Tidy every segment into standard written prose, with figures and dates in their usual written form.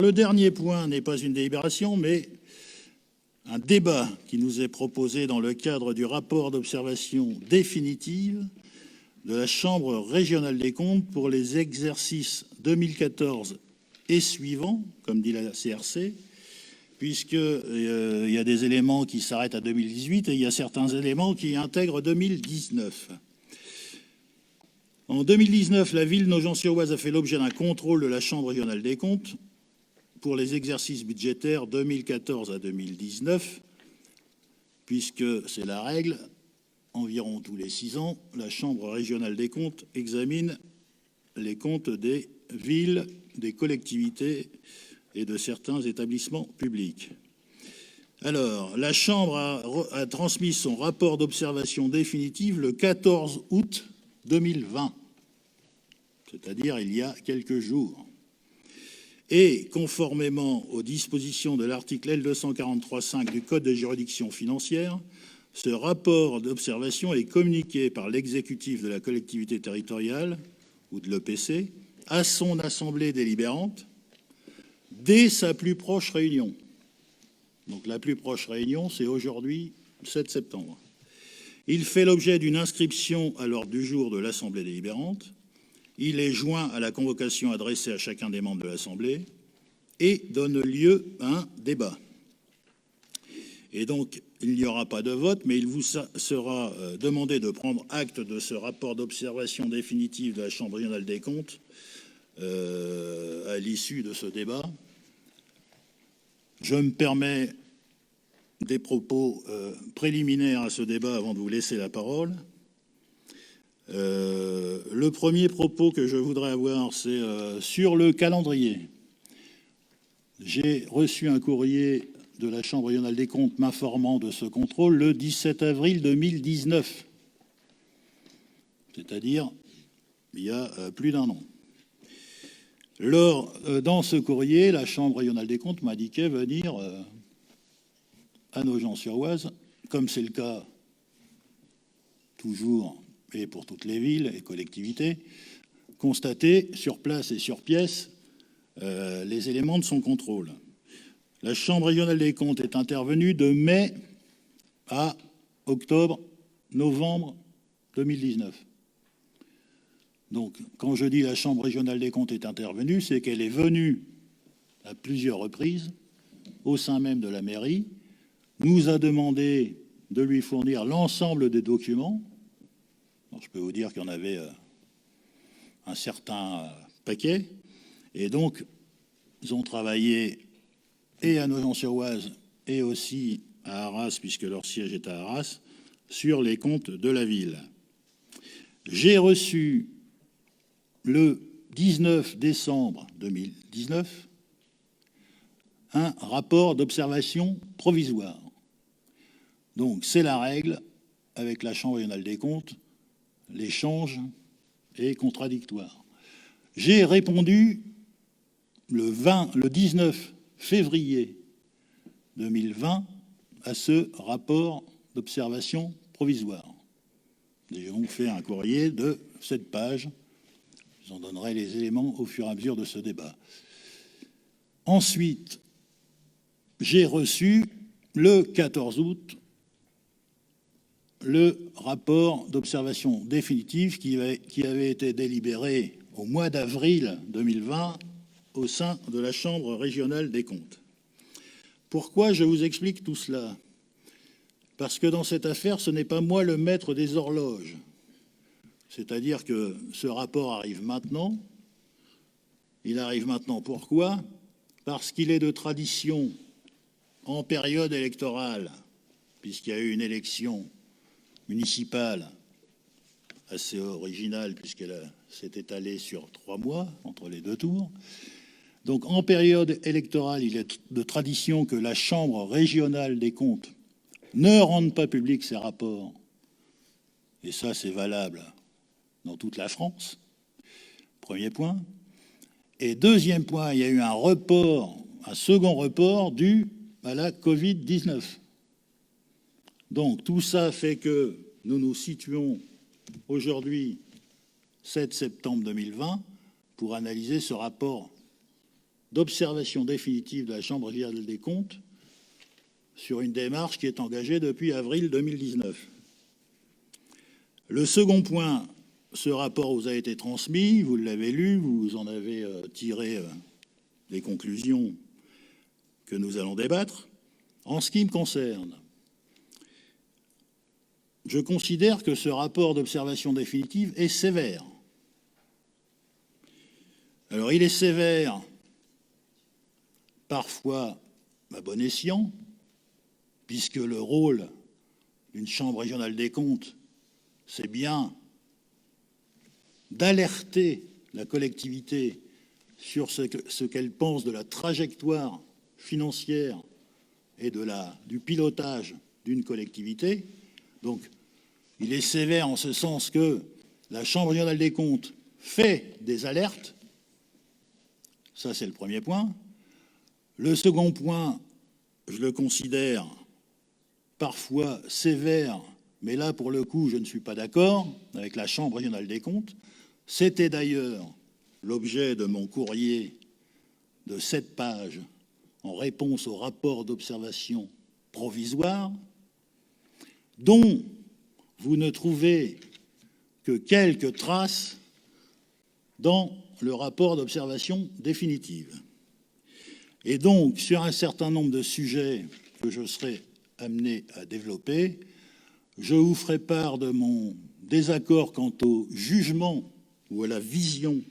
Le dernier point n'est pas une délibération, mais un débat qui nous est proposé dans le cadre du rapport d'observation définitive de la Chambre régionale des comptes pour les exercices 2014 et suivants, comme dit la CRC, puisqu'il y a des éléments qui s'arrêtent à 2018 et il y a certains éléments qui intègrent 2019. En 2019, la ville Nogent-sur-Oise a fait l'objet d'un contrôle de la Chambre régionale des comptes pour les exercices budgétaires 2014 à 2019, puisque c'est la règle, environ tous les 6 ans, la Chambre régionale des comptes examine les comptes des villes, des collectivités et de certains établissements publics. Alors, la Chambre a transmis son rapport d'observation définitive le 14 août 2020, c'est-à-dire il y a quelques jours. Et, conformément aux dispositions de l'article L243.5 du Code des juridictions financières, ce rapport d'observation est communiqué par l'exécutif de la collectivité territoriale ou de l'EPC à son assemblée délibérante dès sa plus proche réunion. Donc la plus proche réunion, c'est aujourd'hui, 7 septembre. Il fait l'objet d'une inscription à l'ordre du jour de l'assemblée délibérante. Il est joint à la convocation adressée à chacun des membres de l'Assemblée et donne lieu à un débat. Et donc, il n'y aura pas de vote, mais il vous sera demandé de prendre acte de ce rapport d'observation définitive de la Chambre régionale des comptes à l'issue de ce débat. Je me permets des propos préliminaires à ce débat avant de vous laisser la parole. Le premier propos que je voudrais avoir, c'est sur le calendrier. J'ai reçu un courrier de la Chambre régionale des comptes m'informant de ce contrôle le 17 avril 2019, c'est-à-dire il y a plus d'un an. Dans ce courrier, la Chambre régionale des comptes m'indiquait venir à Nogent-sur-Oise, comme c'est le cas toujours et pour toutes les villes et collectivités, constater sur place et sur pièce les éléments de son contrôle. La Chambre régionale des comptes est intervenue de mai à octobre-novembre 2019. Donc, quand je dis la Chambre régionale des comptes est intervenue, c'est qu'elle est venue à plusieurs reprises au sein même de la mairie, nous a demandé de lui fournir l'ensemble des documents. Alors, je peux vous dire qu'il y en avait un certain paquet. Et donc, ils ont travaillé et à Nogent-sur-Oise et aussi à Arras, puisque leur siège est à Arras, sur les comptes de la ville. J'ai reçu le 19 décembre 2019 un rapport d'observation provisoire. Donc, c'est la règle avec la Chambre régionale des comptes, l'échange est contradictoire. J'ai répondu le 19 février 2020 à ce rapport d'observation provisoire. J'ai donc fait un courrier de 7 pages. Je vous en donnerai les éléments au fur et à mesure de ce débat. Ensuite, j'ai reçu le 14 août le rapport d'observation définitive qui avait été délibéré au mois d'avril 2020 au sein de la Chambre régionale des comptes. Pourquoi je vous explique tout cela? Parce que dans cette affaire, ce n'est pas moi le maître des horloges. C'est-à-dire que ce rapport arrive maintenant. Il arrive maintenant pourquoi? Parce qu'il est de tradition en période électorale, puisqu'il y a eu une élection municipale assez originale, puisqu'elle s'est étalée sur 3 mois, entre les 2 tours. Donc, en période électorale, il est de tradition que la Chambre régionale des comptes ne rende pas public ses rapports. Et ça, c'est valable dans toute la France. Premier point. Et deuxième point, il y a eu un second report dû à la Covid-19. Donc, tout ça fait que nous nous situons aujourd'hui, 7 septembre 2020, pour analyser ce rapport d'observation définitive de la Chambre régionale des comptes sur une démarche qui est engagée depuis avril 2019. Le second point, ce rapport vous a été transmis, vous l'avez lu, vous en avez tiré les conclusions que nous allons débattre. En ce qui me concerne, je considère que ce rapport d'observation définitive est sévère. Alors, il est sévère, parfois à bon escient, puisque le rôle d'une Chambre régionale des comptes, c'est bien d'alerter la collectivité sur ce qu'elle pense de la trajectoire financière et du pilotage d'une collectivité. Donc, il est sévère en ce sens que la Chambre régionale des comptes fait des alertes. Ça, c'est le premier point. Le second point, je le considère parfois sévère, mais là, pour le coup, je ne suis pas d'accord avec la Chambre régionale des comptes. C'était d'ailleurs l'objet de mon courrier de 7 pages en réponse au rapport d'observation provisoire, dont vous ne trouvez que quelques traces dans le rapport d'observation définitive. Et donc, sur un certain nombre de sujets que je serai amené à développer, je vous ferai part de mon désaccord quant au jugement ou à la vision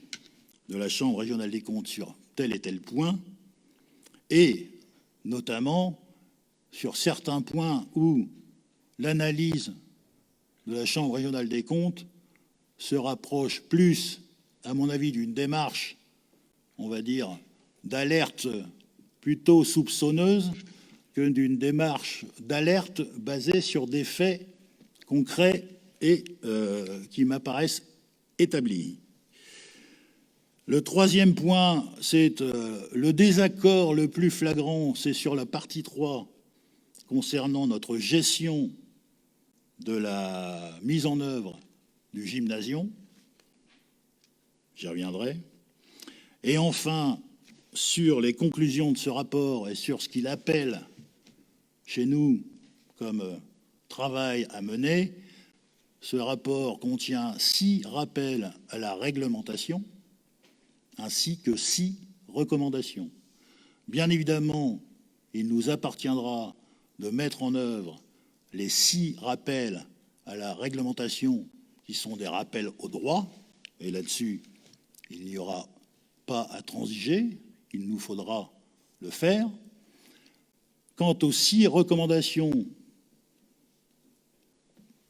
de la Chambre régionale des comptes sur tel et tel point, et notamment sur certains points où l'analyse de la Chambre régionale des comptes se rapproche plus, à mon avis, d'une démarche, on va dire, d'alerte plutôt soupçonneuse que d'une démarche d'alerte basée sur des faits concrets et qui m'apparaissent établis. Le troisième point, c'est le désaccord le plus flagrant, c'est sur la partie 3 concernant notre gestion de la mise en œuvre du gymnasium. J'y reviendrai. Et enfin, sur les conclusions de ce rapport et sur ce qu'il appelle chez nous comme travail à mener, ce rapport contient 6 rappels à la réglementation ainsi que 6 recommandations. Bien évidemment, il nous appartiendra de mettre en œuvre les 6 rappels à la réglementation qui sont des rappels au droit, et là-dessus, il n'y aura pas à transiger, il nous faudra le faire. Quant aux 6 recommandations,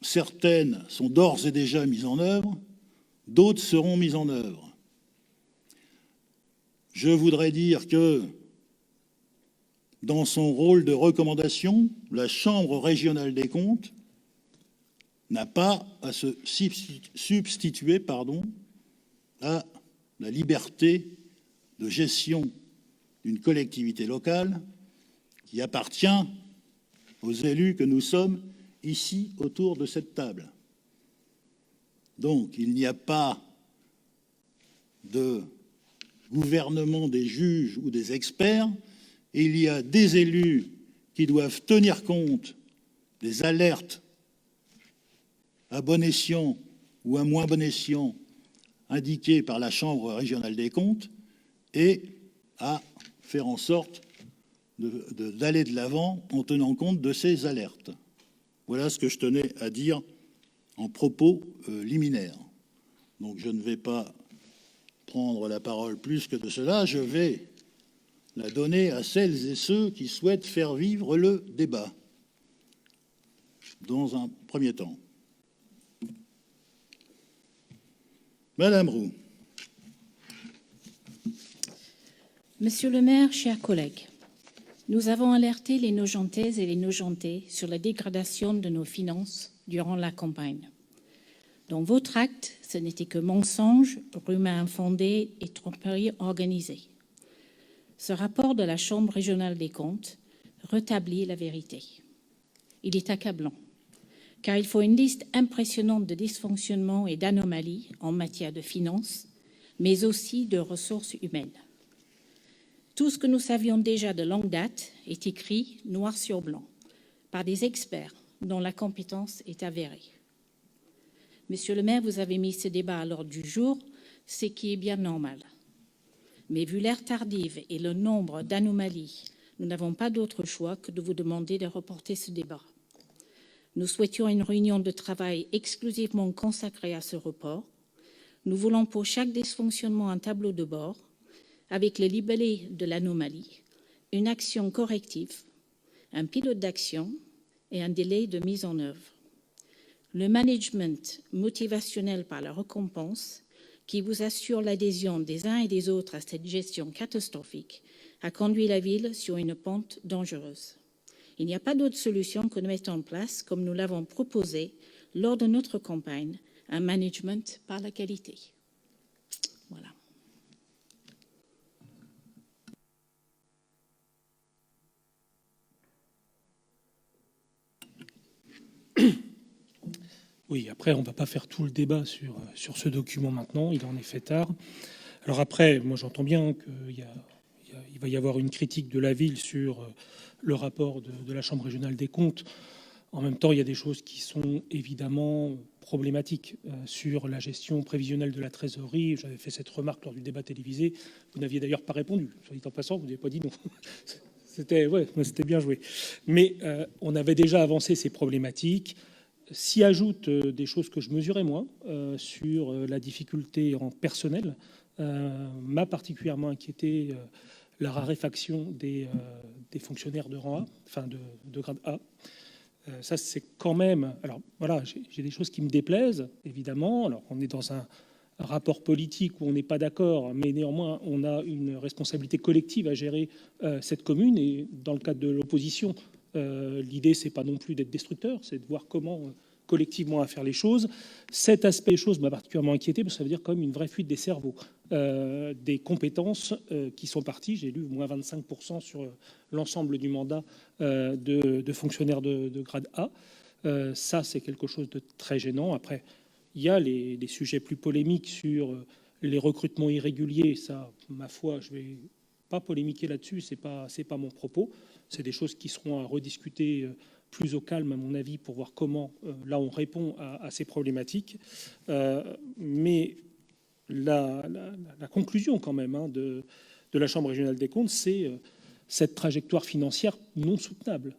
certaines sont d'ores et déjà mises en œuvre, d'autres seront mises en œuvre. Je voudrais dire que, dans son rôle de recommandation, la Chambre régionale des comptes n'a pas à se substituer à la liberté de gestion d'une collectivité locale qui appartient aux élus que nous sommes ici autour de cette table. Donc, il n'y a pas de gouvernement des juges ou des experts, et il y a des élus qui doivent tenir compte des alertes à bon escient ou à moins bon escient indiquées par la Chambre régionale des comptes et à faire en sorte d'aller de l'avant en tenant compte de ces alertes. Voilà ce que je tenais à dire en propos liminaire. Donc je ne vais pas prendre la parole plus que de cela, je vais la donner à celles et ceux qui souhaitent faire vivre le débat, dans un premier temps. Madame Roux. Monsieur le maire, chers collègues, nous avons alerté les Nogentaises et les Nogentais sur la dégradation de nos finances durant la campagne. Dans votre acte, ce n'était que mensonges, rumeurs infondées et tromperies organisées. Ce rapport de la Chambre régionale des comptes rétablit la vérité. Il est accablant, car il faut une liste impressionnante de dysfonctionnements et d'anomalies en matière de finances, mais aussi de ressources humaines. Tout ce que nous savions déjà de longue date est écrit noir sur blanc par des experts dont la compétence est avérée. Monsieur le maire, vous avez mis ce débat à l'ordre du jour, ce qui est bien normal. Mais vu l'ère tardive et le nombre d'anomalies, nous n'avons pas d'autre choix que de vous demander de reporter ce débat. Nous souhaitions une réunion de travail exclusivement consacrée à ce report. Nous voulons pour chaque dysfonctionnement un tableau de bord avec le libellé de l'anomalie, une action corrective, un pilote d'action et un délai de mise en œuvre. Le management motivationnel par la récompense, qui vous assure l'adhésion des uns et des autres à cette gestion catastrophique, a conduit la ville sur une pente dangereuse. Il n'y a pas d'autre solution que de mettre en place, comme nous l'avons proposé lors de notre campagne, un management par la qualité. Voilà. Oui, après, on ne va pas faire tout le débat sur ce document maintenant, il en est fait tard. Alors après, moi j'entends bien qu'il va y avoir une critique de la ville sur le rapport de la Chambre régionale des comptes. En même temps, il y a des choses qui sont évidemment problématiques sur la gestion prévisionnelle de la trésorerie. J'avais fait cette remarque lors du débat télévisé. Vous n'aviez d'ailleurs pas répondu. Soit dit en passant, vous n'avez pas dit non. C'était bien joué. Mais on avait déjà avancé ces problématiques. S'y ajoutent des choses que je mesurais moi sur la difficulté en personnel. M'a particulièrement inquiété la raréfaction des fonctionnaires de rang A, enfin de grade A. Ça, c'est quand même... Alors voilà, j'ai des choses qui me déplaisent, évidemment. Alors on est dans un rapport politique où on n'est pas d'accord, mais néanmoins, on a une responsabilité collective à gérer cette commune. Et dans le cadre de l'opposition, l'idée, c'est pas non plus d'être destructeur, c'est de voir comment collectivement à faire les choses. Cet aspect des choses m'a particulièrement inquiété, parce que ça veut dire quand même une vraie fuite des cerveaux, des compétences qui sont parties. J'ai lu moins 25% sur l'ensemble du mandat de fonctionnaires de grade A. Ça, c'est quelque chose de très gênant. Après, il y a les sujets plus polémiques sur les recrutements irréguliers. Ça, ma foi, je vais pas polémiquer là-dessus. C'est pas mon propos. C'est des choses qui seront à rediscuter plus au calme, à mon avis, pour voir comment, là, on répond à ces problématiques. Mais la conclusion, quand même, de la Chambre régionale des comptes, c'est cette trajectoire financière non soutenable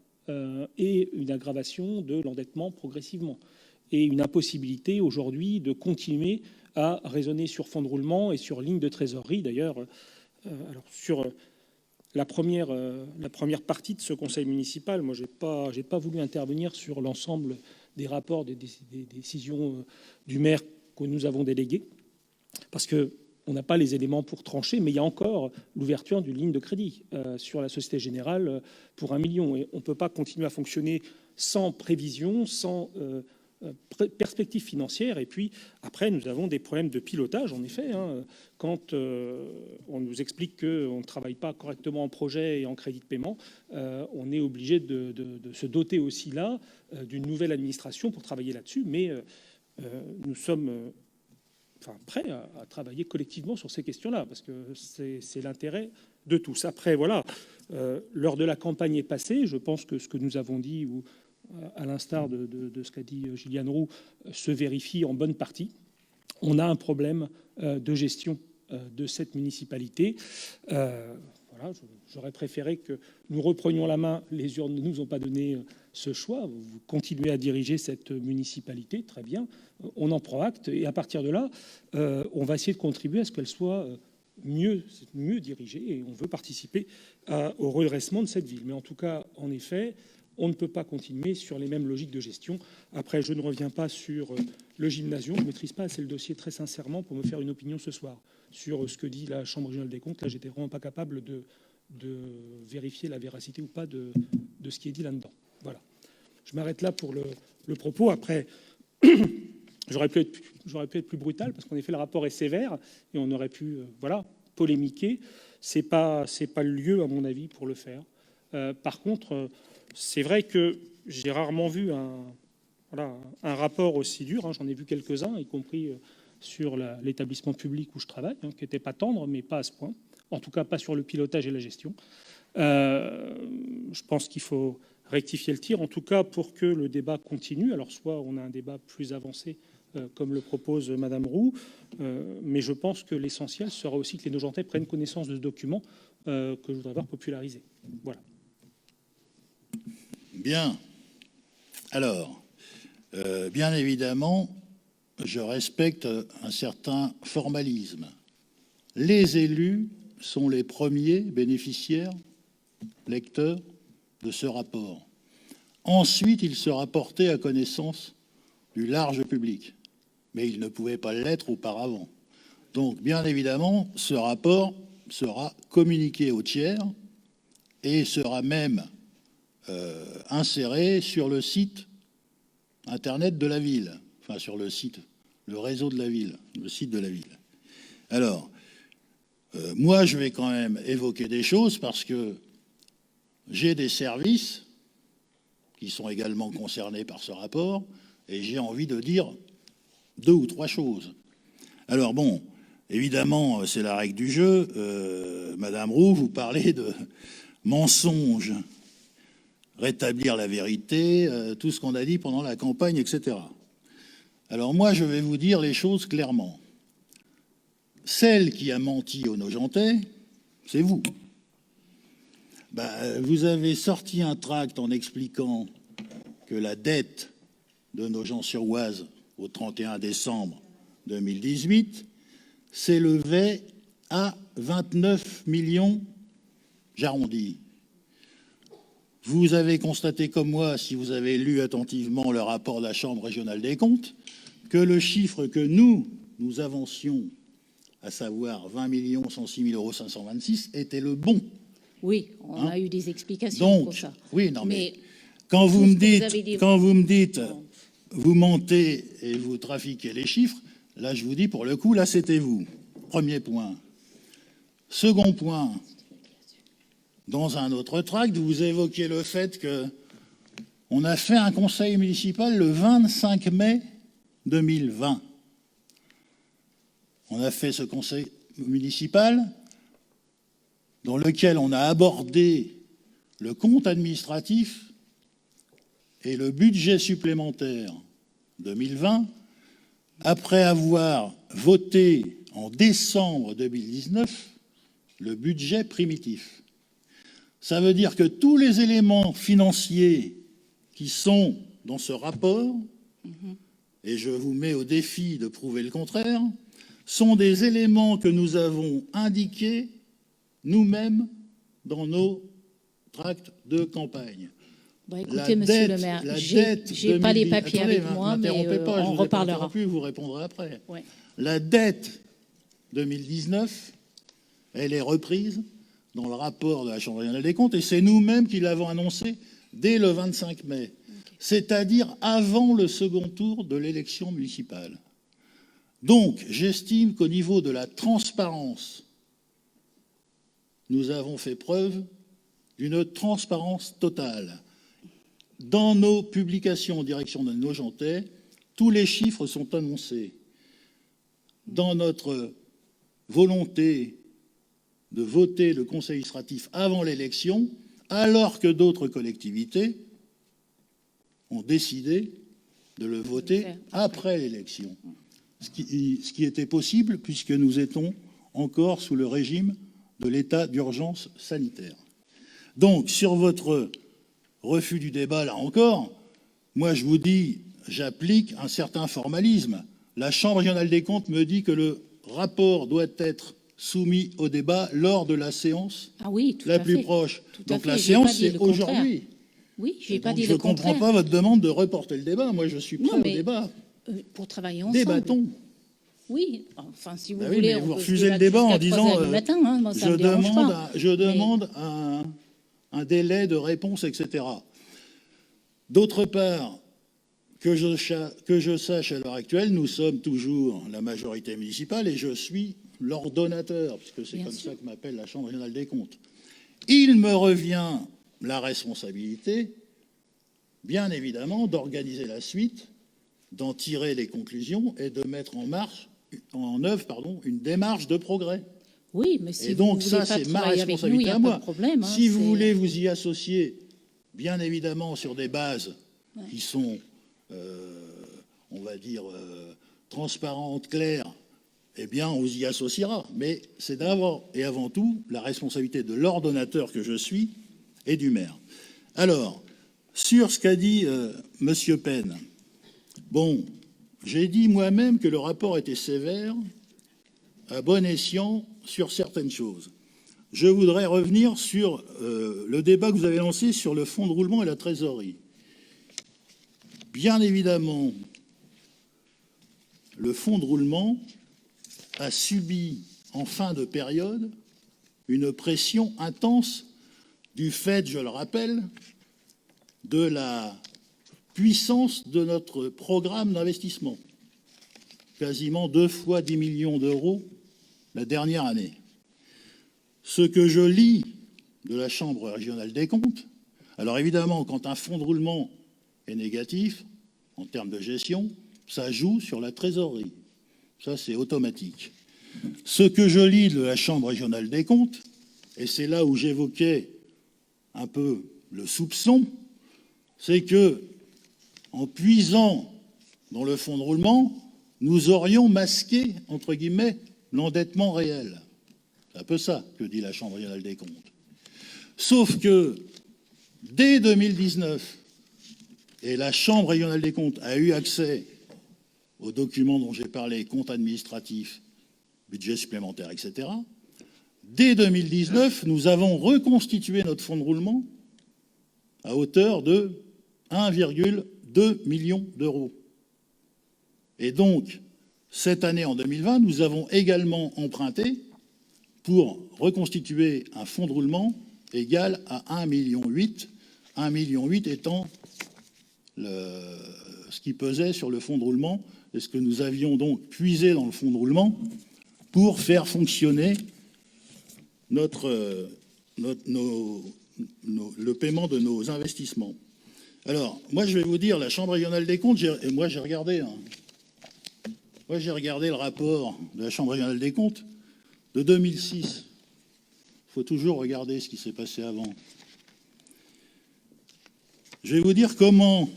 et une aggravation de l'endettement progressivement et une impossibilité aujourd'hui de continuer à raisonner sur fonds de roulement et sur ligne de trésorerie. D'ailleurs, alors sur la première partie de ce conseil municipal, moi, j'ai pas voulu intervenir sur l'ensemble des rapports, des décisions du maire que nous avons déléguées, parce que on n'a pas les éléments pour trancher, mais il y a encore l'ouverture d'une ligne de crédit sur la Société Générale pour 1 million. Et on ne peut pas continuer à fonctionner sans prévision, sans perspective financière. Et puis, après, nous avons des problèmes de pilotage, en effet. Quand on nous explique qu'on ne travaille pas correctement en projet et en crédit de paiement, on est obligé de se doter aussi là d'une nouvelle administration pour travailler là-dessus. Mais nous sommes prêts à travailler collectivement sur ces questions-là, parce que c'est l'intérêt de tous. Après, voilà, l'heure de la campagne est passée. Je pense que ce que nous avons dit, ou à l'instar de ce qu'a dit Gilliane Roux, se vérifie en bonne partie. On a un problème de gestion de cette municipalité. Voilà, j'aurais préféré que nous reprenions la main. Les urnes ne nous ont pas donné ce choix. Vous continuez à diriger cette municipalité, très bien. On en prend acte. Et à partir de là, on va essayer de contribuer à ce qu'elle soit mieux dirigée. Et on veut participer au redressement de cette ville. Mais en tout cas, en effet, on ne peut pas continuer sur les mêmes logiques de gestion. Après, je ne reviens pas sur le gymnasium. Je ne maîtrise pas assez le dossier, très sincèrement, pour me faire une opinion ce soir sur ce que dit la Chambre régionale des comptes. Là, j'étais vraiment pas capable de vérifier la véracité ou pas de ce qui est dit là-dedans. Voilà. Je m'arrête là pour le propos. Après, j'aurais pu être plus brutal, parce qu'en effet, le rapport est sévère et on aurait pu polémiquer. C'est pas le lieu, à mon avis, pour le faire. Par contre, c'est vrai que j'ai rarement vu un rapport aussi dur. J'en ai vu quelques-uns, y compris sur l'établissement public où je travaille, qui n'était pas tendre, mais pas à ce point. en tout cas pas sur le pilotage et la gestion. Je pense qu'il faut rectifier le tir, en tout cas pour que le débat continue. Alors soit on a un débat plus avancé, comme le propose Madame Roux, mais je pense que l'essentiel sera aussi que les Nogentais prennent connaissance de ce document que je voudrais voir popularisé. Voilà. Bien. Alors, bien évidemment, je respecte un certain formalisme. Les élus sont les premiers bénéficiaires, lecteurs de ce rapport. Ensuite, il sera porté à connaissance du large public, mais il ne pouvait pas l'être auparavant. Donc, bien évidemment, ce rapport sera communiqué aux tiers et sera même inséré sur le site Internet de la ville, enfin sur le site, le réseau de la ville, le site de la ville. Alors, moi, je vais quand même évoquer des choses parce que j'ai des services qui sont également concernés par ce rapport et j'ai envie de dire 2 ou 3 choses. Alors bon, évidemment, c'est la règle du jeu. Madame Roux, vous parlez de mensonges, rétablir la vérité, tout ce qu'on a dit pendant la campagne, etc. Alors moi, je vais vous dire les choses clairement. Celle qui a menti aux Nogentais, c'est vous. Vous avez sorti un tract en expliquant que la dette de Nogent-sur-Oise au 31 décembre 2018 s'élevait à 29 millions, j'arrondis. Vous avez constaté comme moi, si vous avez lu attentivement le rapport de la Chambre régionale des comptes, que le chiffre que nous avancions, à savoir 20 106 526 €, était le bon. Oui, on a eu des explications Donc, pour ça. oui, non, mais quand vous me dites, vous mentez et vous trafiquez les chiffres, là, je vous dis, pour le coup, là, c'était vous. Premier point. Second point, dans un autre tract, vous évoquez le fait qu'on a fait un conseil municipal le 25 mai 2020. On a fait ce conseil municipal dans lequel on a abordé le compte administratif et le budget supplémentaire 2020, après avoir voté en décembre 2019 le budget primitif. Ça veut dire que tous les éléments financiers qui sont dans ce rapport, et je vous mets au défi de prouver le contraire, sont des éléments que nous avons indiqués nous-mêmes dans nos tracts de campagne. Écoutez, monsieur le maire, je n'ai pas les papiers avec moi, mais on reparlera. Vous répondrez après. Ouais. La dette 2019, elle est reprise dans le rapport de la Chambre régionale des comptes et c'est nous-mêmes qui l'avons annoncé dès le 25 mai, c'est-à-dire avant le second tour de l'élection municipale. Donc, j'estime qu'au niveau de la transparence, nous avons fait preuve d'une transparence totale. Dans nos publications en direction de Nogentais, tous les chiffres sont annoncés. Dans notre volonté de voter le conseil administratif avant l'élection, alors que d'autres collectivités ont décidé de le voter après l'élection. Ce qui était possible puisque nous étions encore sous le régime de l'état d'urgence sanitaire. Donc, sur votre refus du débat, là encore, moi je vous dis, j'applique un certain formalisme. La Chambre régionale des comptes me dit que le rapport doit être soumis au débat lors de la séance la plus proche. Donc la séance, c'est aujourd'hui. Oui, je n'ai pas dit le contraire. Je ne comprends pas votre demande de reporter le débat. Moi, je suis prêt au débat. Pour travailler ensemble. Débattons. Oui, enfin, si vous oui, voulez, vous refusez le débat en disant je demande un délai de réponse, etc. D'autre part, que je sache à l'heure actuelle, nous sommes toujours la majorité municipale et je suis l'ordonnateur, puisque c'est comme ça que m'appelle la Chambre régionale des comptes. Il me revient la responsabilité, bien évidemment, d'organiser la suite, d'en tirer les conclusions et de mettre en œuvre une démarche de progrès. Oui, mais si Et donc vous ça, voulez pas c'est ma travailler avec nous, il responsabilité n'y a à pas moi. de problème. Si vous voulez vous y associer, bien évidemment sur des bases qui sont, on va dire, transparentes, claires, eh bien, on vous y associera. Mais c'est d'abord et avant tout la responsabilité de l'ordonnateur que je suis et du maire. Alors, sur ce qu'a dit Monsieur Penn, bon, j'ai dit moi-même que le rapport était sévère, à bon escient, sur certaines choses. Je voudrais revenir sur le débat que vous avez lancé sur le fonds de roulement et la trésorerie. Bien évidemment, le fonds de roulement a subi en fin de période une pression intense du fait, je le rappelle, de la puissance de notre programme d'investissement. Quasiment 2 fois 10 millions d'euros la dernière année. Ce que je lis de la Chambre régionale des comptes, alors évidemment, quand un fonds de roulement est négatif, en termes de gestion, ça joue sur la trésorerie. Ça, c'est automatique. Ce que je lis de la Chambre régionale des comptes, et c'est là où j'évoquais un peu le soupçon, c'est que, en puisant dans le fonds de roulement, nous aurions masqué, entre guillemets, l'endettement réel. C'est un peu ça que dit la Chambre régionale des comptes. Sauf que, dès 2019, et la Chambre régionale des comptes a eu accès aux documents dont j'ai parlé, comptes administratifs, budget supplémentaire, etc., dès 2019, nous avons reconstitué notre fonds de roulement à hauteur de 1,2 million d'euros. Et donc, cette année, en 2020, nous avons également emprunté pour reconstituer un fonds de roulement égal à 1,8 million, 1,8 million étant ce qui pesait sur le fonds de roulement et ce que nous avions donc puisé dans le fonds de roulement pour faire fonctionner le paiement de nos investissements. Alors, moi, je vais vous dire, la Chambre régionale des comptes, moi, j'ai regardé le rapport de la Chambre régionale des comptes de 2006. Il faut toujours regarder ce qui s'est passé avant. Je vais vous dire comment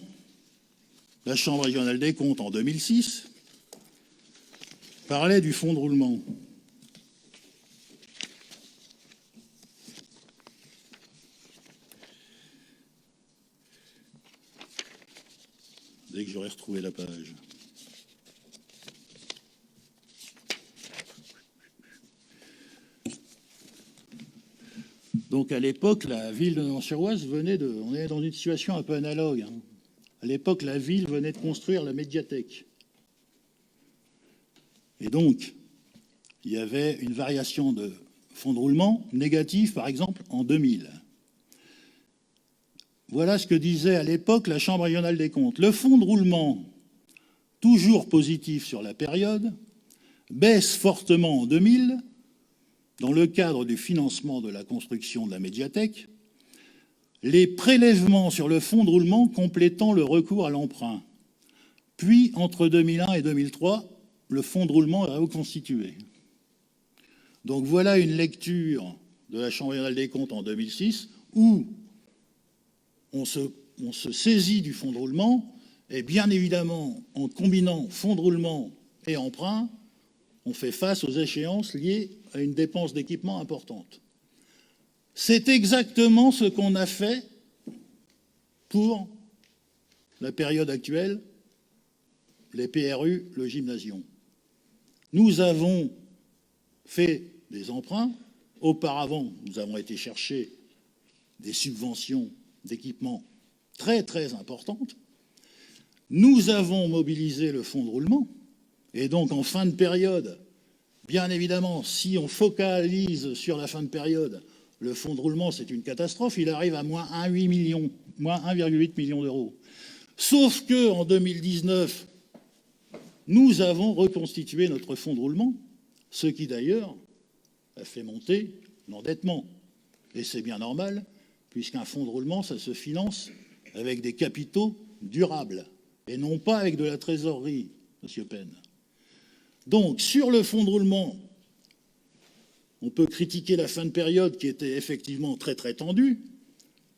la Chambre régionale des comptes, en 2006, parlait du fonds de roulement. Dès que j'aurai retrouvé la page. Donc à l'époque, la ville de Nant-sur-Oise on est dans une situation un peu analogue. Hein. À l'époque, la ville venait de construire la médiathèque. Et donc, il y avait une variation de fonds de roulement négatif, par exemple, en 2000. Voilà ce que disait à l'époque la Chambre régionale des comptes. Le fonds de roulement, toujours positif sur la période, baisse fortement en 2000 dans le cadre du financement de la construction de la médiathèque, les prélèvements sur le fonds de roulement complétant le recours à l'emprunt. Puis, entre 2001 et 2003, le fonds de roulement est reconstitué. Donc voilà une lecture de la Chambre régionale des comptes en 2006 où on se saisit du fonds de roulement et bien évidemment, en combinant fonds de roulement et emprunt, on fait face aux échéances liées à une dépense d'équipement importante. C'est exactement ce qu'on a fait pour la période actuelle, les PRU, le gymnasium. Nous avons fait des emprunts. Auparavant, nous avons été chercher des subventions d'équipement très, très importantes. Nous avons mobilisé le fonds de roulement. Et donc, en fin de période, bien évidemment, si on focalise sur la fin de période, le fonds de roulement, c'est une catastrophe. Il arrive à moins 1,8 million d'euros. Sauf qu'en 2019, nous avons reconstitué notre fonds de roulement, ce qui d'ailleurs a fait monter l'endettement. Et c'est bien normal, puisqu'un fonds de roulement, ça se finance avec des capitaux durables, et non pas avec de la trésorerie, M. Penn. Donc, sur le fonds de roulement, On peut critiquer la fin de période qui était effectivement très très tendue,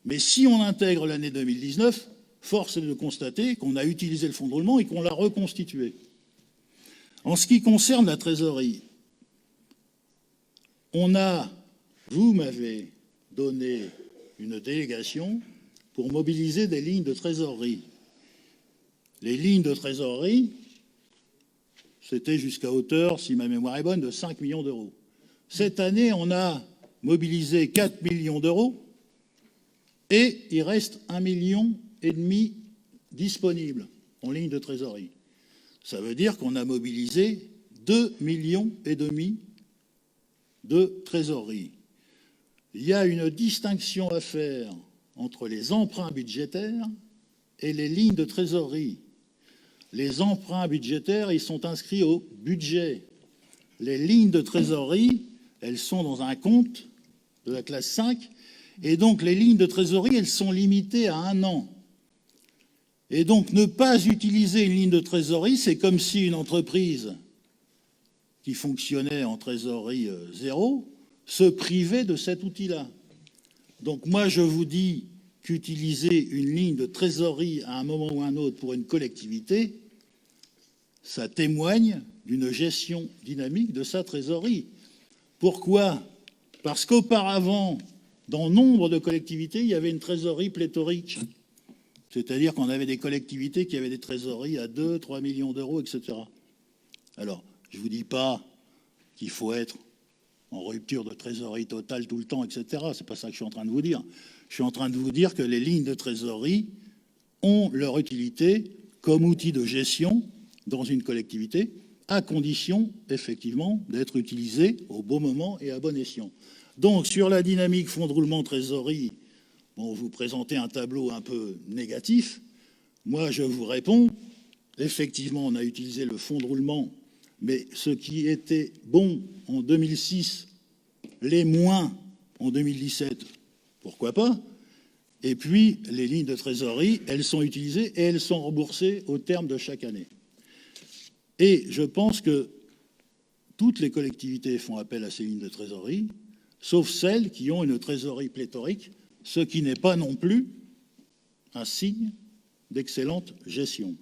mais si on intègre l'année 2019, force est de constater qu'on a utilisé le fonds de roulement et qu'on l'a reconstitué. En ce qui concerne la trésorerie, vous m'avez donné une délégation pour mobiliser des lignes de trésorerie. Les lignes de trésorerie, c'était jusqu'à hauteur, si ma mémoire est bonne, de 5 millions d'euros. Cette année, on a mobilisé 4 millions d'euros et il reste 1,5 million disponible en ligne de trésorerie. Ça veut dire qu'on a mobilisé 2,5 millions de trésorerie. Il y a une distinction à faire entre les emprunts budgétaires et les lignes de trésorerie. Les emprunts budgétaires, ils sont inscrits au budget. Les lignes de trésorerie, elles sont dans un compte de la classe 5, et donc les lignes de trésorerie, elles sont limitées à 1 an. Et donc ne pas utiliser une ligne de trésorerie, c'est comme si une entreprise qui fonctionnait en trésorerie zéro se privait de cet outil-là. Donc moi, je vous dis qu'utiliser une ligne de trésorerie à un moment ou à un autre pour une collectivité, ça témoigne d'une gestion dynamique de sa trésorerie. Pourquoi? Parce qu'auparavant, dans nombre de collectivités, il y avait une trésorerie pléthorique. C'est-à-dire qu'on avait des collectivités qui avaient des trésoreries à 2, 3 millions d'euros, etc. Alors, je ne vous dis pas qu'il faut être en rupture de trésorerie totale tout le temps, etc. Ce n'est pas ça que je suis en train de vous dire. Je suis en train de vous dire que les lignes de trésorerie ont leur utilité comme outil de gestion dans une collectivité, à condition, effectivement, d'être utilisées au bon moment et à bon escient. Donc, sur la dynamique fonds de roulement trésorerie, bon, vous présentez un tableau un peu négatif. Moi, je vous réponds, effectivement, on a utilisé le fonds de roulement, mais ce qui était bon en 2006, les moins en 2017, pourquoi pas? Et puis, les lignes de trésorerie, elles sont utilisées et elles sont remboursées au terme de chaque année. Et je pense que toutes les collectivités font appel à ces lignes de trésorerie, sauf celles qui ont une trésorerie pléthorique, ce qui n'est pas non plus un signe d'excellente gestion.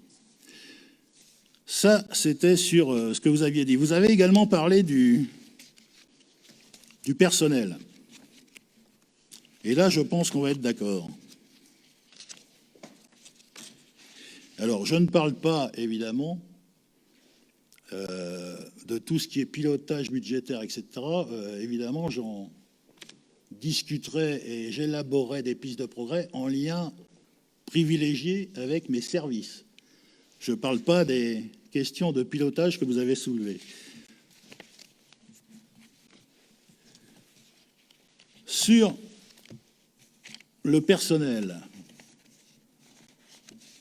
Ça, c'était sur ce que vous aviez dit. Vous avez également parlé du personnel. Et là, je pense qu'on va être d'accord. Alors, je ne parle pas, évidemment, de tout ce qui est pilotage budgétaire, etc. Évidemment, j'en discuterai et j'élaborerai des pistes de progrès en lien privilégié avec mes services. Je ne parle pas des questions de pilotage que vous avez soulevées. Sur le personnel,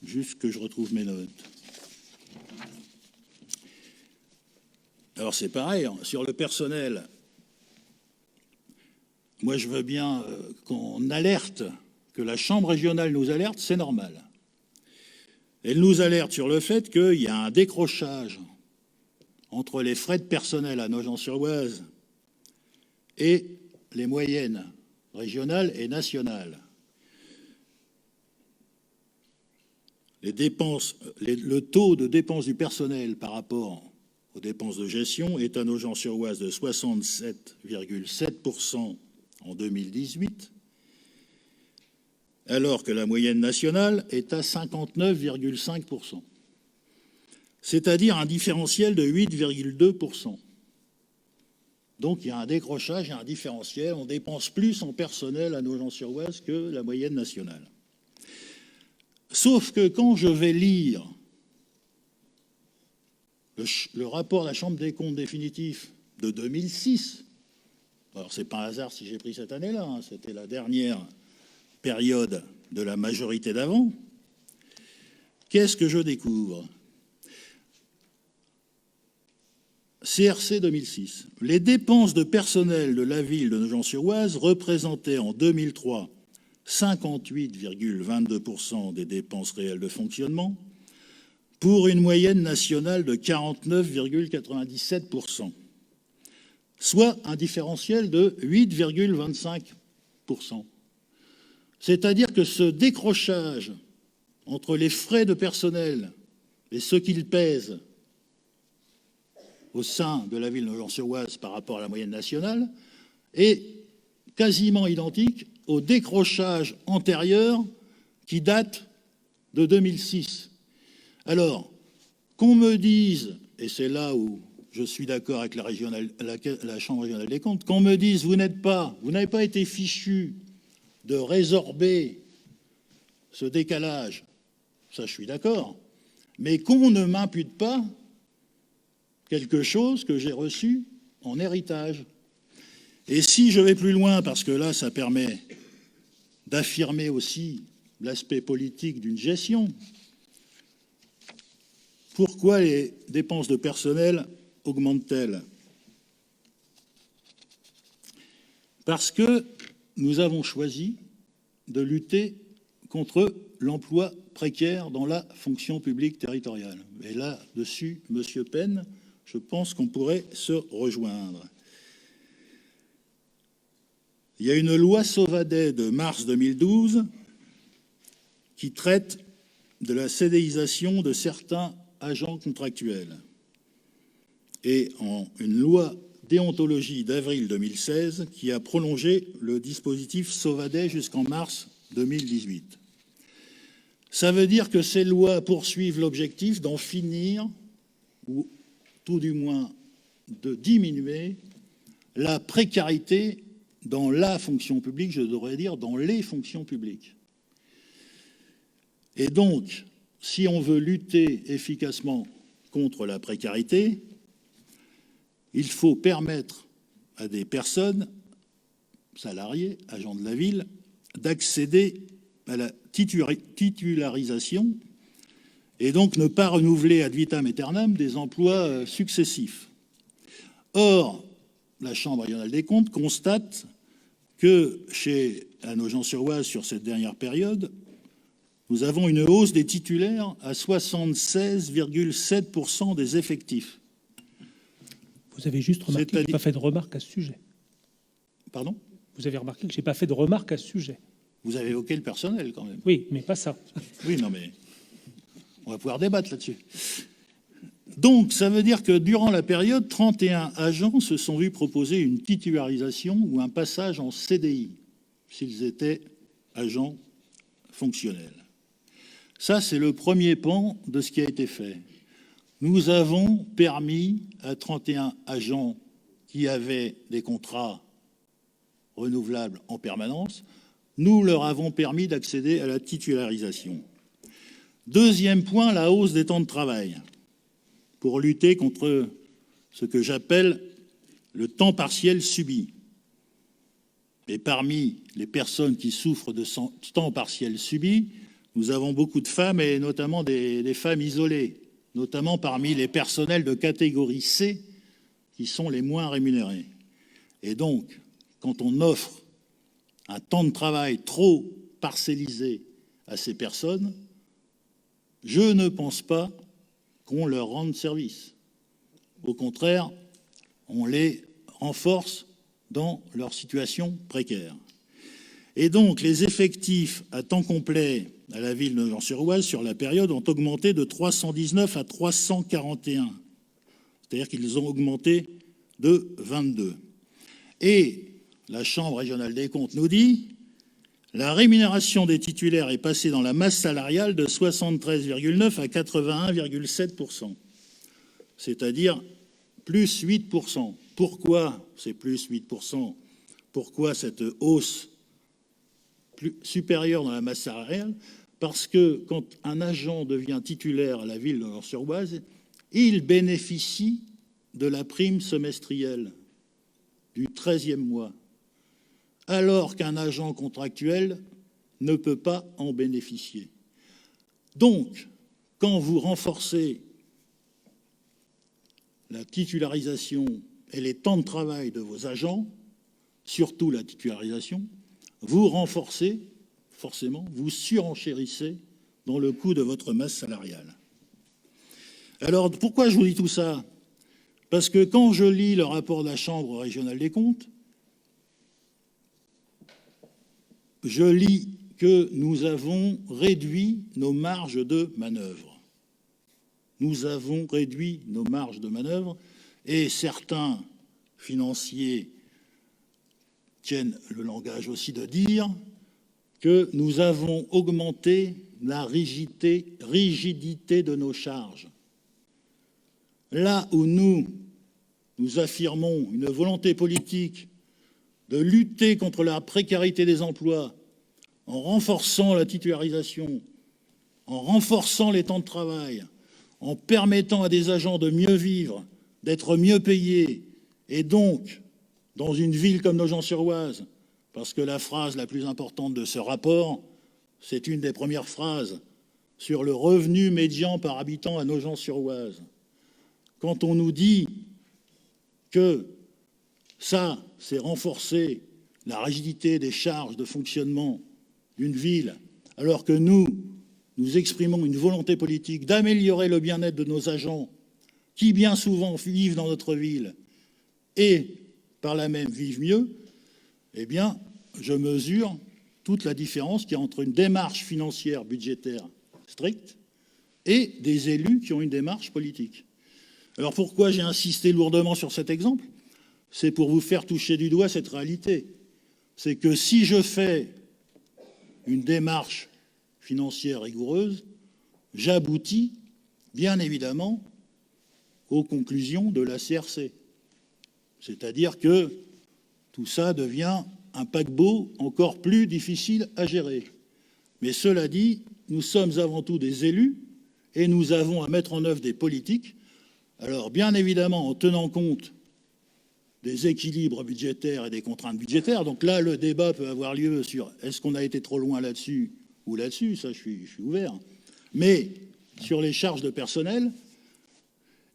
juste que je retrouve mes notes. Alors c'est pareil, sur le personnel, moi je veux bien qu'on alerte, que la Chambre régionale nous alerte, c'est normal. Elle nous alerte sur le fait qu'il y a un décrochage entre les frais de personnel à Nogent-sur-Oise et les moyennes régionales et nationales. Le taux de dépenses du personnel par rapport aux dépenses de gestion est à Nogent-sur-Oise de 67,7% en 2018, alors que la moyenne nationale est à 59,5%, c'est-à-dire un différentiel de 8,2%. Donc il y a un décrochage, il y a un différentiel, on dépense plus en personnel à Nogent-sur-Oise que la moyenne nationale. Sauf que quand je vais lire le rapport de la Chambre des comptes définitif de 2006, alors c'est pas un hasard si j'ai pris cette année-là, hein, c'était la dernière période de la majorité d'avant, qu'est-ce que je découvre? CRC 2006. Les dépenses de personnel de la ville de Nogent-sur-Oise représentaient en 2003 58,22% des dépenses réelles de fonctionnement, pour une moyenne nationale de 49,97%. soit un différentiel de 8,25%. C'est-à-dire que ce décrochage entre les frais de personnel et ce qu'ils pèsent au sein de la ville de Nogent-sur-Oise par rapport à la moyenne nationale est quasiment identique au décrochage antérieur qui date de 2006. Alors, qu'on me dise, et c'est là où je suis d'accord avec la Chambre régionale des comptes, qu'on me dise vous n'avez pas été fichu de résorber ce décalage, ça je suis d'accord, mais qu'on ne m'impute pas quelque chose que j'ai reçu en héritage. Et si je vais plus loin, parce que là ça permet d'affirmer aussi l'aspect politique d'une gestion, pourquoi les dépenses de personnel augmentent-elles? Parce que nous avons choisi de lutter contre l'emploi précaire dans la fonction publique territoriale. Et là-dessus, Monsieur Penn, je pense qu'on pourrait se rejoindre. Il y a une loi Sauvadet de mars 2012 qui traite de la CDIsation de certains agents contractuels. Et une loi déontologie d'avril 2016 qui a prolongé le dispositif Sauvadet jusqu'en mars 2018. Ça veut dire que ces lois poursuivent l'objectif d'en finir, ou tout du moins de diminuer, la précarité dans la fonction publique, je devrais dire dans les fonctions publiques. Et donc, si on veut lutter efficacement contre la précarité, il faut permettre à des personnes, salariés, agents de la ville, d'accéder à la titularisation et donc ne pas renouveler ad vitam aeternam des emplois successifs. Or, la Chambre régionale des comptes constate que à Nogent-sur-Oise, sur cette dernière période, nous avons une hausse des titulaires à 76,7% des effectifs. Vous avez juste remarqué que je n'ai pas fait de remarque à ce sujet. Pardon? Vous avez remarqué que je n'ai pas fait de remarque à ce sujet. Vous avez évoqué le personnel, quand même. Oui, mais pas ça. Oui, non, mais on va pouvoir débattre là-dessus. Donc, ça veut dire que durant la période, 31 agents se sont vus proposer une titularisation ou un passage en CDI, s'ils étaient agents fonctionnels. Ça, c'est le premier pan de ce qui a été fait. Nous avons permis à 31 agents qui avaient des contrats renouvelables en permanence, nous leur avons permis d'accéder à la titularisation. Deuxième point, la hausse des temps de travail pour lutter contre ce que j'appelle le temps partiel subi. Et parmi les personnes qui souffrent de temps partiel subi, nous avons beaucoup de femmes et notamment des femmes isolées, notamment parmi les personnels de catégorie C qui sont les moins rémunérés. Et donc, quand on offre un temps de travail trop parcellisé à ces personnes, je ne pense pas qu'on leur rende service. Au contraire, on les renforce dans leur situation précaire. Et donc, les effectifs à temps complet à la ville de Nogent-sur-Oise sur la période ont augmenté de 319 à 341. C'est-à-dire qu'ils ont augmenté de 22. Et la Chambre régionale des comptes nous dit la rémunération des titulaires est passée dans la masse salariale de 73,9 à 81,7%, c'est-à-dire plus 8%. Pourquoi c'est plus 8%? Pourquoi cette hausse supérieure dans la masse salariale? Parce que quand un agent devient titulaire à la ville de Nogent-sur-Oise, il bénéficie de la prime semestrielle du 13e mois, alors qu'un agent contractuel ne peut pas en bénéficier. Donc, quand vous renforcez la titularisation et les temps de travail de vos agents, surtout la titularisation, vous renforcez, forcément, vous surenchérissez dans le coût de votre masse salariale. Alors, pourquoi je vous dis tout ça? Parce que quand je lis le rapport de la Chambre régionale des comptes, je lis que nous avons réduit nos marges de manœuvre. Nous avons réduit nos marges de manœuvre et certains financiers tiennent le langage aussi de dire que nous avons augmenté la rigidité de nos charges. Là où nous affirmons une volonté politique de lutter contre la précarité des emplois en renforçant la titularisation, en renforçant les temps de travail, en permettant à des agents de mieux vivre, d'être mieux payés, et donc, dans une ville comme Nogent-sur-Oise, parce que la phrase la plus importante de ce rapport, c'est une des premières phrases sur le revenu médian par habitant à Nogent-sur-Oise. Quand on nous dit que ça, c'est renforcer la rigidité des charges de fonctionnement d'une ville, alors que nous exprimons une volonté politique d'améliorer le bien-être de nos agents, qui bien souvent vivent dans notre ville et par là même vivent mieux, eh bien, je mesure toute la différence qu'il y a entre une démarche financière budgétaire stricte et des élus qui ont une démarche politique. Alors pourquoi j'ai insisté lourdement sur cet exemple? C'est pour vous faire toucher du doigt cette réalité. C'est que si je fais une démarche financière rigoureuse, j'aboutis bien évidemment aux conclusions de la CRC. C'est-à-dire que tout ça devient un paquebot encore plus difficile à gérer. Mais cela dit, nous sommes avant tout des élus et nous avons à mettre en œuvre des politiques. Alors bien évidemment en tenant compte des équilibres budgétaires et des contraintes budgétaires. Donc là, le débat peut avoir lieu sur est-ce qu'on a été trop loin là-dessus ou là-dessus, ça je suis ouvert. Mais sur les charges de personnel,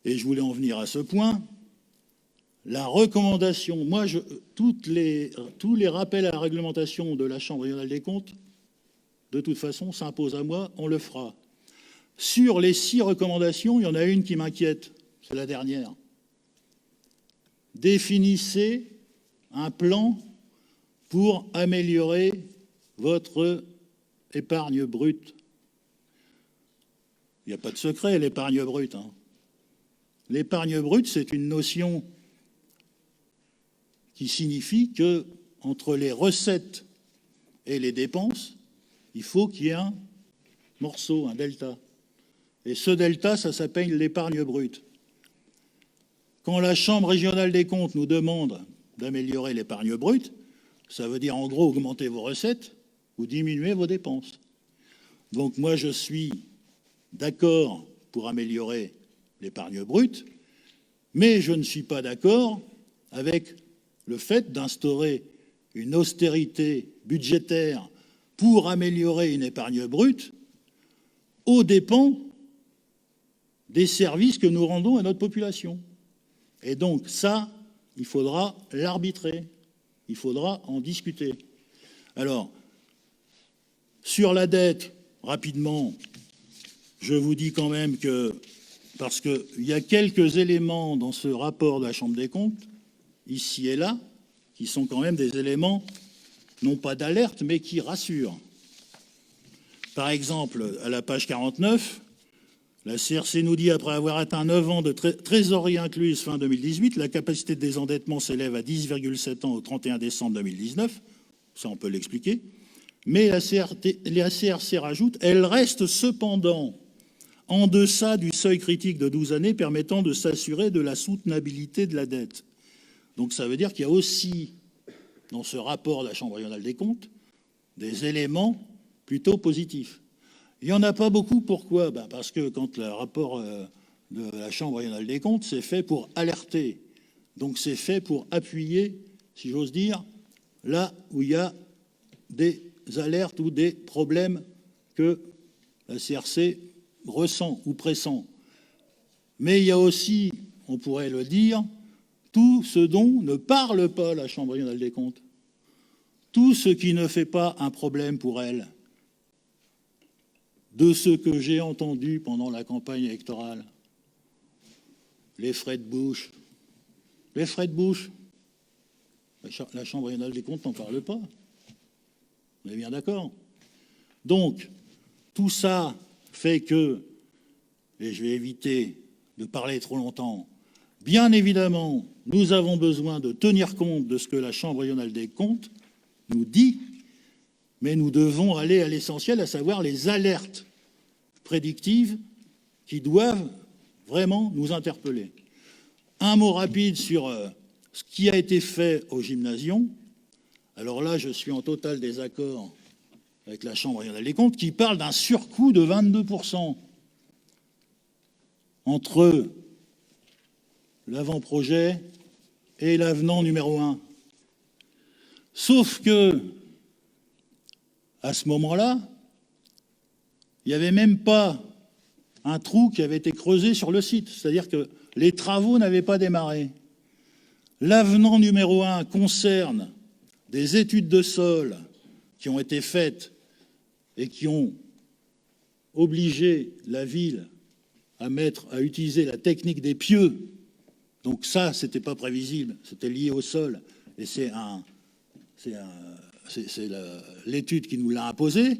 et je voulais en venir à ce point, la recommandation, tous les rappels à la réglementation de la Chambre régionale des comptes, de toute façon, s'imposent à moi, on le fera. Sur les 6 recommandations, il y en a une qui m'inquiète, c'est la dernière. Définissez un plan pour améliorer votre épargne brute. Il n'y a pas de secret, l'épargne brute. L'épargne brute, c'est une notion qui signifie que entre les recettes et les dépenses, il faut qu'il y ait un morceau, un delta. Et ce delta, ça s'appelle l'épargne brute. Quand la Chambre régionale des comptes nous demande d'améliorer l'épargne brute, ça veut dire en gros augmenter vos recettes ou diminuer vos dépenses. Donc moi je suis d'accord pour améliorer l'épargne brute, mais je ne suis pas d'accord avec le fait d'instaurer une austérité budgétaire pour améliorer une épargne brute aux dépens des services que nous rendons à notre population. Et donc ça, il faudra l'arbitrer, il faudra en discuter. Alors, sur la dette, rapidement, je vous dis quand même que, parce qu'il y a quelques éléments dans ce rapport de la Chambre des comptes, ici et là, qui sont quand même des éléments, non pas d'alerte, mais qui rassurent. Par exemple, à la page 49, la CRC nous dit, après avoir atteint 9 ans de trésorerie incluse fin 2018, la capacité de désendettement s'élève à 10,7 ans au 31 décembre 2019. Ça, on peut l'expliquer. Mais la CRC rajoute, elle reste cependant en deçà du seuil critique de 12 années permettant de s'assurer de la soutenabilité de la dette. Donc ça veut dire qu'il y a aussi, dans ce rapport de la Chambre régionale des comptes, des éléments plutôt positifs. Il n'y en a pas beaucoup, pourquoi? Parce que quand le rapport de la Chambre régionale des comptes, c'est fait pour alerter. Donc c'est fait pour appuyer, si j'ose dire, là où il y a des alertes ou des problèmes que la CRC ressent ou pressent. Mais il y a aussi, on pourrait le dire, tout ce dont ne parle pas la Chambre régionale des comptes. Tout ce qui ne fait pas un problème pour elle. De ce que j'ai entendu pendant la campagne électorale, les frais de bouche, Les frais de bouche, la Chambre régionale des comptes n'en parle pas. On est bien d'accord. Donc, tout ça fait que, et je vais éviter de parler trop longtemps, bien évidemment, nous avons besoin de tenir compte de ce que la Chambre régionale des comptes nous dit, mais nous devons aller à l'essentiel, à savoir les alertes prédictives qui doivent vraiment nous interpeller. Un mot rapide sur ce qui a été fait au Gymnasium. Alors là, je suis en total désaccord avec la Chambre régionale des comptes qui parle d'un surcoût de 22% entre l'avant-projet et l'avenant numéro 1. Sauf que, à ce moment-là, il n'y avait même pas un trou qui avait été creusé sur le site. C'est-à-dire que les travaux n'avaient pas démarré. L'avenant numéro 1 concerne des études de sol qui ont été faites et qui ont obligé la ville à utiliser la technique des pieux. Donc ça, ce n'était pas prévisible, c'était lié au sol. Et c'est l'étude qui nous l'a imposé.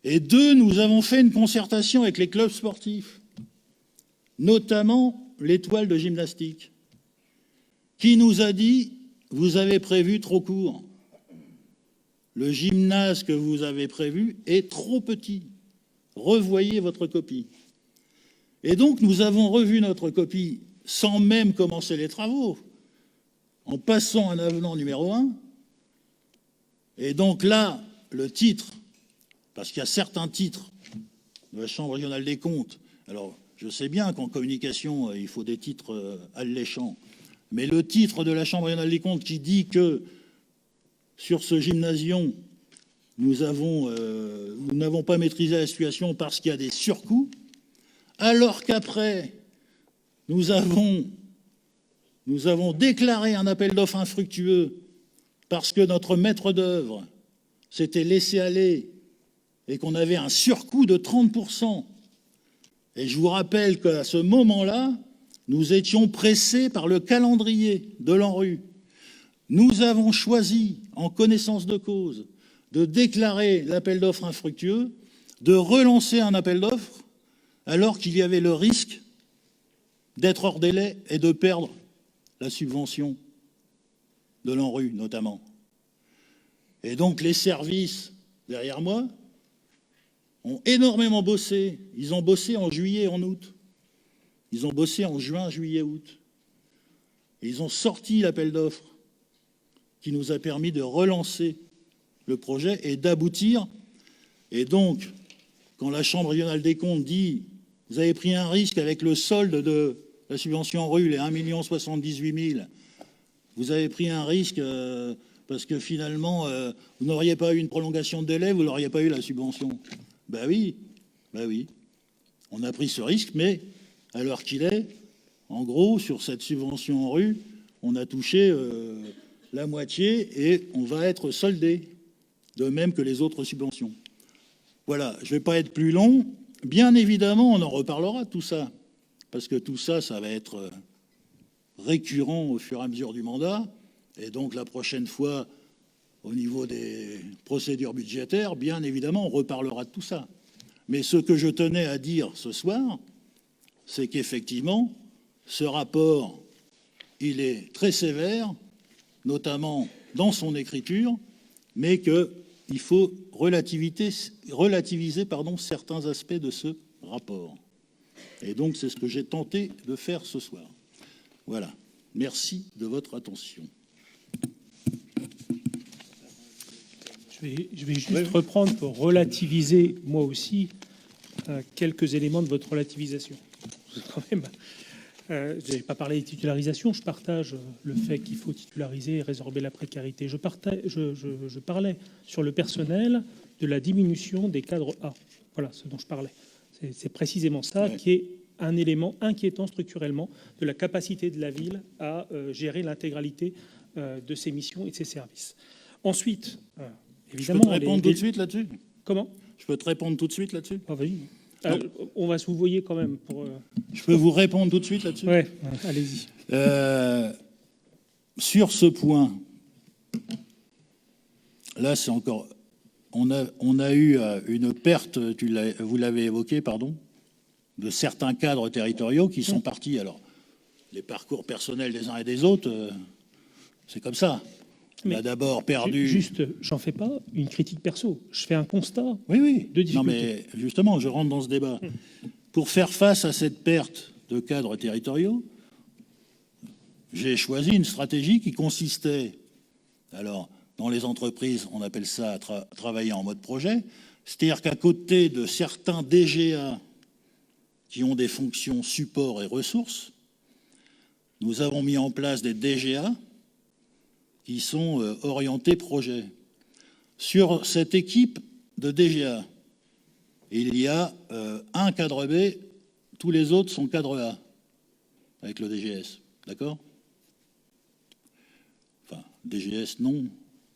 Et deux, nous avons fait une concertation avec les clubs sportifs, notamment l'Étoile de gymnastique, qui nous a dit « Vous avez prévu trop court. Le gymnase que vous avez prévu est trop petit. Revoyez votre copie. » Et donc, nous avons revu notre copie sans même commencer les travaux, en passant un avenant numéro 1. Et donc là, le titre, parce qu'il y a certains titres de la Chambre régionale des comptes, alors je sais bien qu'en communication, il faut des titres alléchants, mais le titre de la Chambre régionale des comptes qui dit que sur ce gymnasium, nous n'avons pas maîtrisé la situation parce qu'il y a des surcoûts, alors qu'après, nous avons déclaré un appel d'offres infructueux parce que notre maître d'œuvre s'était laissé aller et qu'on avait un surcoût de 30%. Et je vous rappelle qu'à ce moment-là, nous étions pressés par le calendrier de l'ANRU. Nous avons choisi, en connaissance de cause, de déclarer l'appel d'offres infructueux, de relancer un appel d'offres, alors qu'il y avait le risque d'être hors délai et de perdre la subvention de l'ANRU, notamment. Et donc les services derrière moi ont énormément bossé. Ils ont bossé en juillet et en août. Ils ont bossé en juin, juillet, août. Et ils ont sorti l'appel d'offres qui nous a permis de relancer le projet et d'aboutir. Et donc, quand la Chambre régionale des comptes dit « Vous avez pris un risque avec le solde de la subvention en rue, les 1 078 000, vous avez pris un risque parce que finalement, vous n'auriez pas eu une prolongation de délai, vous n'auriez pas eu la subvention. » Ben oui, on a pris ce risque, mais à l'heure qu'il est, en gros, sur cette subvention en rue, on a touché la moitié et on va être soldé, de même que les autres subventions. Voilà, je ne vais pas être plus long. Bien évidemment, on en reparlera de tout ça, parce que tout ça, ça va être récurrent au fur et à mesure du mandat. Et donc, la prochaine fois, au niveau des procédures budgétaires, bien évidemment, on reparlera de tout ça. Mais ce que je tenais à dire ce soir, c'est qu'effectivement, ce rapport, il est très sévère, notamment dans son écriture, mais qu'il faut relativiser certains aspects de ce rapport. Et donc, c'est ce que j'ai tenté de faire ce soir. Voilà. Merci de votre attention. Je vais juste reprendre pour relativiser, moi aussi, quelques éléments de votre relativisation. Quand même, je n'ai pas parlé de titularisation, je partage le fait qu'il faut titulariser et résorber la précarité. Je parlais sur le personnel de la diminution des cadres A. Voilà ce dont je parlais. C'est précisément ça qui est un élément inquiétant structurellement de la capacité de la ville à gérer l'intégralité de ses missions et de ses services. Ensuite, évidemment... Je peux te répondre tout de suite là-dessus ? Comment ? Je peux te répondre tout de suite là-dessus ? Ah, vas-y. On va se vous voyer quand même. Je peux vous répondre tout de suite là-dessus ? Oui, allez-y. sur ce point, là, c'est encore... On a eu une perte, vous l'avez évoqué, pardon, de certains cadres territoriaux qui sont partis. Alors, les parcours personnels des uns et des autres, c'est comme ça. On a d'abord perdu... Juste, j'en fais pas une critique perso. Je fais un constat Oui. de difficulté. Non, mais justement, je rentre dans ce débat. Pour faire face à cette perte de cadres territoriaux, j'ai choisi une stratégie qui consistait... Alors, dans les entreprises, on appelle ça travailler en mode projet. C'est-à-dire qu'à côté de certains DGA qui ont des fonctions support et ressources, nous avons mis en place des DGA qui sont orientés projet. Sur cette équipe de DGA, il y a un cadre B, tous les autres sont cadre A, avec le DGS. D'accord ? Enfin, DGS, non,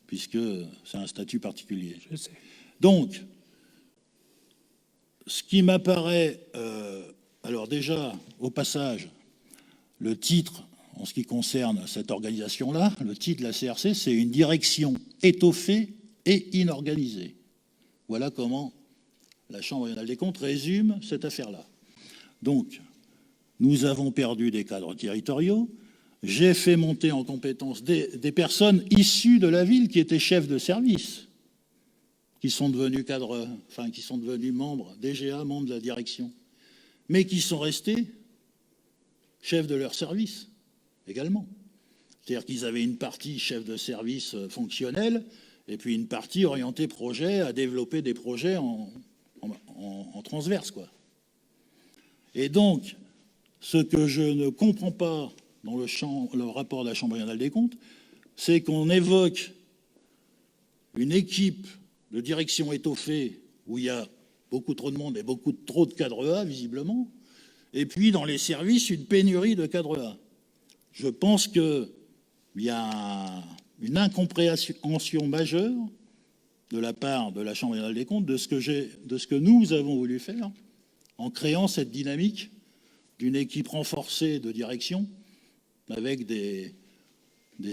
puisque c'est un statut particulier. Je sais. Donc, ce qui m'apparaît... alors déjà, au passage, le titre, en ce qui concerne cette organisation-là, le titre de la CRC, c'est une direction étoffée et inorganisée. Voilà comment la Chambre régionale des comptes résume cette affaire-là. Donc, nous avons perdu des cadres territoriaux. J'ai fait monter en compétence des personnes issues de la ville qui étaient chefs de service, qui sont devenus cadres, enfin, qui sont devenus membres, DGA, membres de la direction, mais qui sont restés chefs de leur service également. C'est-à-dire qu'ils avaient une partie chef de service fonctionnel et puis une partie orientée projet, à développer des projets en transverse, quoi. Et donc, ce que je ne comprends pas dans le rapport de la Chambre régionale des comptes, c'est qu'on évoque une équipe de direction étoffée où il y a beaucoup trop de monde et beaucoup trop de cadres A, visiblement, et puis dans les services, une pénurie de cadres A. Je pense qu'il y a une incompréhension majeure de la part de la Chambre régionale des comptes de ce que nous avons voulu faire en créant cette dynamique d'une équipe renforcée de direction avec des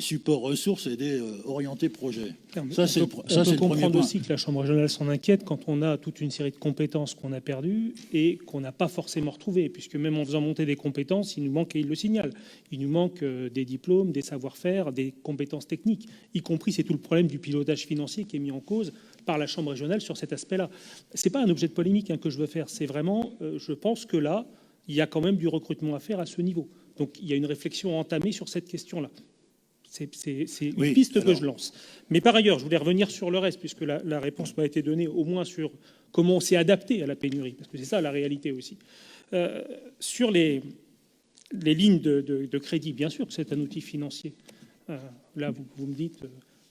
supports ressources et des orientés projets. Ça, c'est le premier point. Aussi que la Chambre régionale s'en inquiète quand on a toute une série de compétences qu'on a perdues et qu'on n'a pas forcément retrouvées, puisque même en faisant monter des compétences, il nous manque, et il le signale, il nous manque des diplômes, des savoir-faire, des compétences techniques, y compris, c'est tout le problème du pilotage financier qui est mis en cause par la Chambre régionale sur cet aspect-là. C'est pas un objet de polémique que je veux faire, c'est vraiment, je pense que là, il y a quand même du recrutement à faire à ce niveau. Donc il y a une réflexion entamée sur cette question-là. C'est une piste que je lance. Mais par ailleurs, je voulais revenir sur le reste, puisque la réponse m'a été donnée au moins sur comment on s'est adapté à la pénurie, parce que c'est ça la réalité aussi. Sur les lignes de crédit, bien sûr que c'est un outil financier. Là, vous me dites,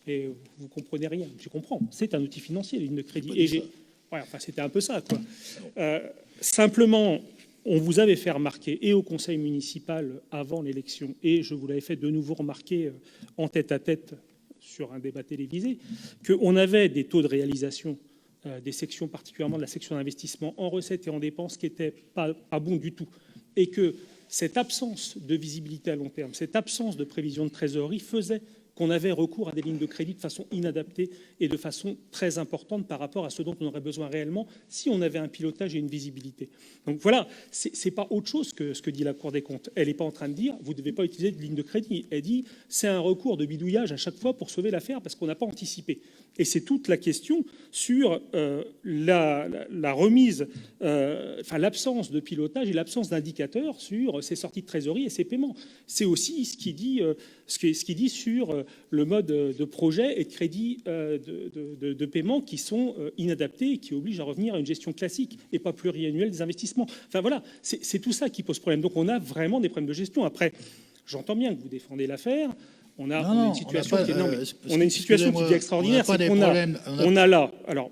et vous ne comprenez rien. Je comprends, c'est un outil financier, les lignes de crédit. Et c'était un peu ça, quoi. Simplement... On vous avait fait remarquer, et au conseil municipal avant l'élection, et je vous l'avais fait de nouveau remarquer en tête-à-tête sur un débat télévisé, qu'on avait des taux de réalisation des sections, particulièrement de la section d'investissement en recettes et en dépenses, qui n'étaient pas bons du tout. Et que cette absence de visibilité à long terme, cette absence de prévision de trésorerie faisait qu'on avait recours à des lignes de crédit de façon inadaptée et de façon très importante par rapport à ce dont on aurait besoin réellement si on avait un pilotage et une visibilité. Donc voilà, c'est pas autre chose que ce que dit la Cour des comptes. Elle n'est pas en train de dire vous ne devez pas utiliser de ligne de crédit. Elle dit c'est un recours de bidouillage à chaque fois pour sauver l'affaire parce qu'on n'a pas anticipé. Et c'est toute la question sur la remise, l'absence de pilotage et l'absence d'indicateurs sur ces sorties de trésorerie et ces paiements. C'est aussi ce qui dit sur le mode de projet et de crédit de paiement qui sont inadaptés et qui obligent à revenir à une gestion classique et pas pluriannuelle des investissements. Enfin voilà, c'est tout ça qui pose problème. Donc on a vraiment des problèmes de gestion. Après, j'entends bien que vous défendez l'affaire. On a une situation qui est extraordinaire. On a là. Alors,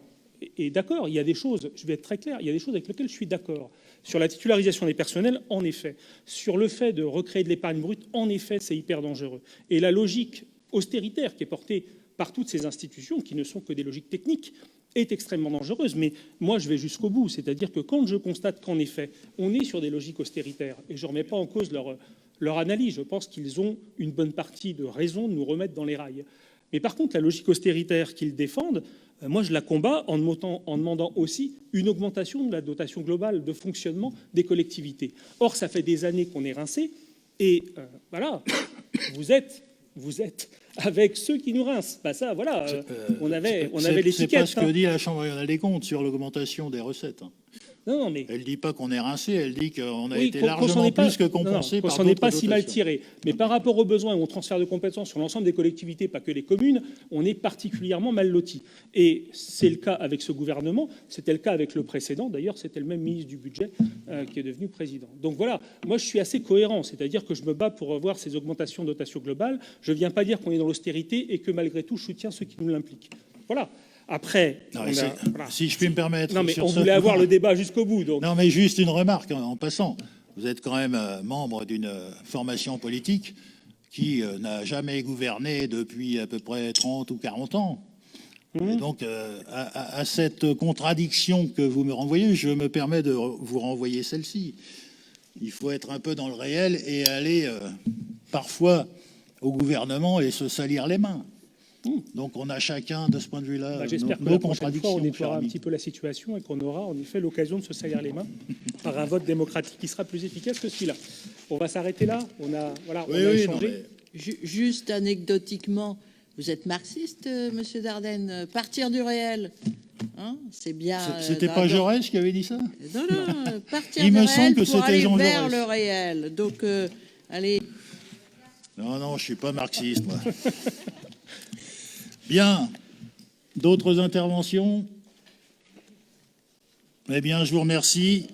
et d'accord, il y a des choses, je vais être très clair, il y a des choses avec lesquelles je suis d'accord. Sur la titularisation des personnels, en effet. Sur le fait de recréer de l'épargne brute, en effet, c'est hyper dangereux. Et la logique austéritaire qui est portée par toutes ces institutions, qui ne sont que des logiques techniques, est extrêmement dangereuse. Mais moi, je vais jusqu'au bout. C'est-à-dire que quand je constate qu'en effet, on est sur des logiques austéritaires, et je ne remets pas en cause leur analyse. Je pense qu'ils ont une bonne partie de raison de nous remettre dans les rails. Mais par contre, la logique austéritaire qu'ils défendent, moi, je la combats en demandant aussi une augmentation de la dotation globale de fonctionnement des collectivités. Or, ça fait des années qu'on est rincé, et voilà, vous êtes avec ceux qui nous rincent. Bah ça, voilà, on avait l'étiquette. C'est pas ce que dit la Chambre régionale des comptes sur l'augmentation des recettes. Non, mais elle ne dit pas qu'on est rincé, elle dit qu'on a été qu'on largement pas, plus que compensé par qu'on s'en est pas d'autres si mal dotations. tiré. Mais par rapport aux besoins et au transfert de compétences sur l'ensemble des collectivités, pas que les communes, on est particulièrement mal lotis. Et c'est le cas avec ce gouvernement, c'était le cas avec le précédent. D'ailleurs, c'était le même ministre du Budget qui est devenu président. Donc voilà, moi je suis assez cohérent, c'est-à-dire que je me bats pour revoir ces augmentations de dotation globale. Je ne viens pas dire qu'on est dans l'austérité et que malgré tout, je soutiens ceux qui nous l'impliquent. Voilà. Après, voilà. Si je puis me permettre... Non, mais on voulait avoir le débat jusqu'au bout. Donc. Non, mais juste une remarque en passant. Vous êtes quand même membre d'une formation politique qui n'a jamais gouverné depuis à peu près 30 ou 40 ans. Et donc, à cette contradiction que vous me renvoyez, je me permets de vous renvoyer celle-ci. Il faut être un peu dans le réel et aller parfois au gouvernement et se salir les mains. Donc on a chacun, de ce point de vue-là, j'espère que la prochaine fois, on nettoiera un petit peu la situation et qu'on aura en effet l'occasion de se salir les mains par un vote démocratique qui sera plus efficace que celui-là. On va s'arrêter là. On a échangé. Juste anecdotiquement, vous êtes marxiste, monsieur Dardenne. Partir du réel, hein, c'est bien. C'était pas Jaurès qui avait dit ça? Non, partir Il du me réel semble que pour c'était aller Jean vers Jaurès. le réel. Donc, allez. Non, je suis pas marxiste, moi. Bien. D'autres interventions? Eh bien, je vous remercie.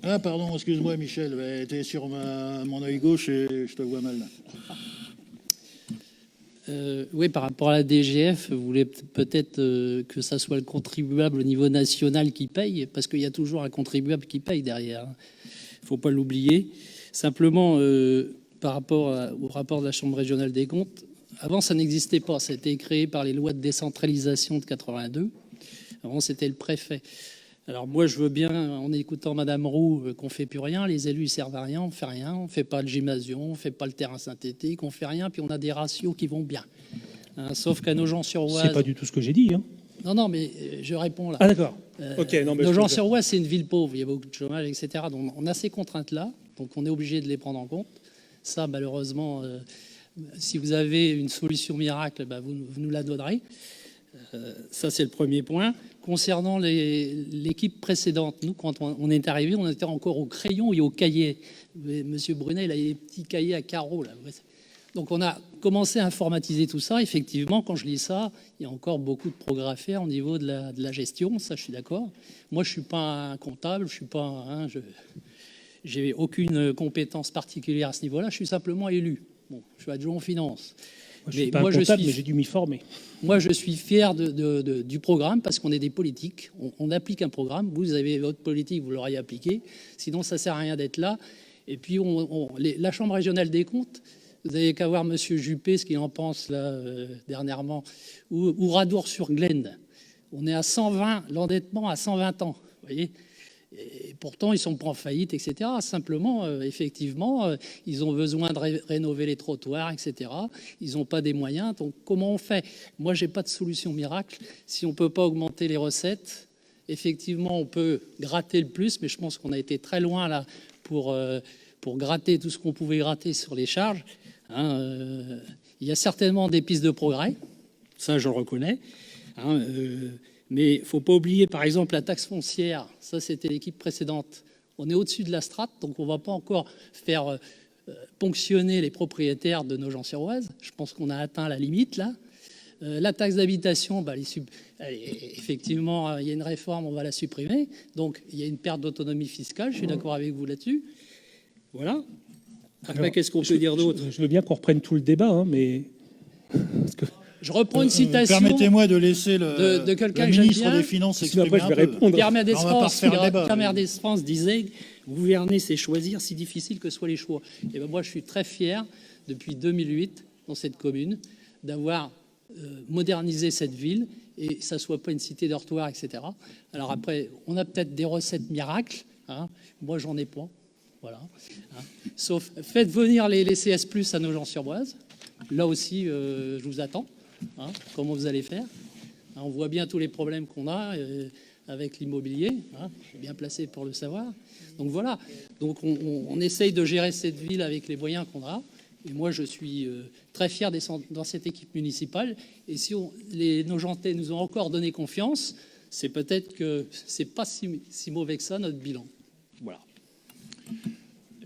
Ah, pardon, excuse-moi, Michel. Tu es sur mon œil gauche et je te vois mal. Oui, par rapport à la DGF, vous voulez peut-être que ça soit le contribuable au niveau national qui paye, parce qu'il y a toujours un contribuable qui paye derrière. Il ne faut pas l'oublier. Simplement, par rapport au rapport de la Chambre régionale des comptes, avant, ça n'existait pas. Ça a été créé par les lois de décentralisation de 82. Avant, c'était le préfet. Alors moi, je veux bien, en écoutant Madame Roux, qu'on ne fait plus rien. Les élus ne servent à rien, on ne fait rien. On ne fait pas le gymnasium, on ne fait pas le terrain synthétique, on ne fait rien. Puis on a des ratios qui vont bien. Hein, sauf qu'à Nogent-sur-Oise... C'est pas du tout ce que j'ai dit. Hein. Non, mais je réponds là. Ah d'accord. Ok. Nogent-sur-Oise, c'est une ville pauvre. Il y a beaucoup de chômage, etc. Donc on a ces contraintes-là. Donc on est obligé de les prendre en compte. Ça, malheureusement... si vous avez une solution miracle, vous nous la donnerez. Ça, c'est le premier point. Concernant l'équipe précédente, nous, quand on est arrivé, on était encore au crayon et au cahier. Monsieur Brunet, il a des petits cahiers à carreaux, là. Donc, on a commencé à informatiser tout ça. Effectivement, quand je lis ça, il y a encore beaucoup de progrès à faire au niveau de la gestion. Ça, je suis d'accord. Moi, je ne suis pas un comptable. Je suis pas j'ai aucune compétence particulière à ce niveau-là. Je suis simplement élu. Bon, je suis adjoint en finance. Moi, je ne suis pas un comptable, mais j'ai dû m'y former. Moi, je suis fier du programme parce qu'on est des politiques. On applique un programme. Vous avez votre politique, vous l'auriez appliqué. Sinon, ça ne sert à rien d'être là. Et puis, la Chambre régionale des comptes, vous n'avez qu'à voir M. Juppé, ce qu'il en pense là, dernièrement, ou Radour-sur-Glenne. On est à 120, l'endettement à 120 ans. Vous voyez ? Et pourtant, ils ne sont pas en faillite, etc. Simplement, effectivement, ils ont besoin de rénover les trottoirs, etc. Ils n'ont pas des moyens. Donc, comment on fait? Moi, je n'ai pas de solution miracle. Si on ne peut pas augmenter les recettes, effectivement, on peut gratter le plus, mais je pense qu'on a été très loin là pour gratter tout ce qu'on pouvait gratter sur les charges. Hein, il y a certainement des pistes de progrès. Ça, je le reconnais. Hein, mais il ne faut pas oublier, par exemple, la taxe foncière. Ça, c'était l'équipe précédente. On est au-dessus de la strate, donc on ne va pas encore faire ponctionner les propriétaires de Nogent-sur-Oise. Je pense qu'on a atteint la limite, là. La taxe d'habitation, effectivement, il y a une réforme, on va la supprimer. Donc, il y a une perte d'autonomie fiscale. Je suis d'accord avec vous là-dessus. Voilà. Après, qu'est-ce qu'on peut dire d'autre? Je veux bien qu'on reprenne tout le débat, hein, mais... Parce que... Je reprends une citation. Permettez-moi de laisser le quelqu'un ministre des Finances s'exprimer après, je vais répondre. Pierre Mendès France disait « Gouverner, c'est choisir, si difficile que soient les choix ». Et ben moi, je suis très fier, depuis 2008, dans cette commune, d'avoir modernisé cette ville et que ça ne soit pas une cité dortoir, etc. Alors après, on a peut-être des recettes miracles. Hein. Moi, j'en ai pas. Voilà. Hein. Sauf, faites venir les CS+ à Nogent-sur-Boise. Là aussi, je vous attends. Hein. Comment vous allez faire? Hein, on voit bien tous les problèmes qu'on a avec l'immobilier. Hein. Je suis bien placé pour le savoir. Donc voilà. Donc on essaye de gérer cette ville avec les moyens qu'on a. Et moi, je suis très fier dans cette équipe municipale. Et si les Nogentais nous ont encore donné confiance, c'est peut-être que c'est pas si mauvais que ça, notre bilan. Voilà.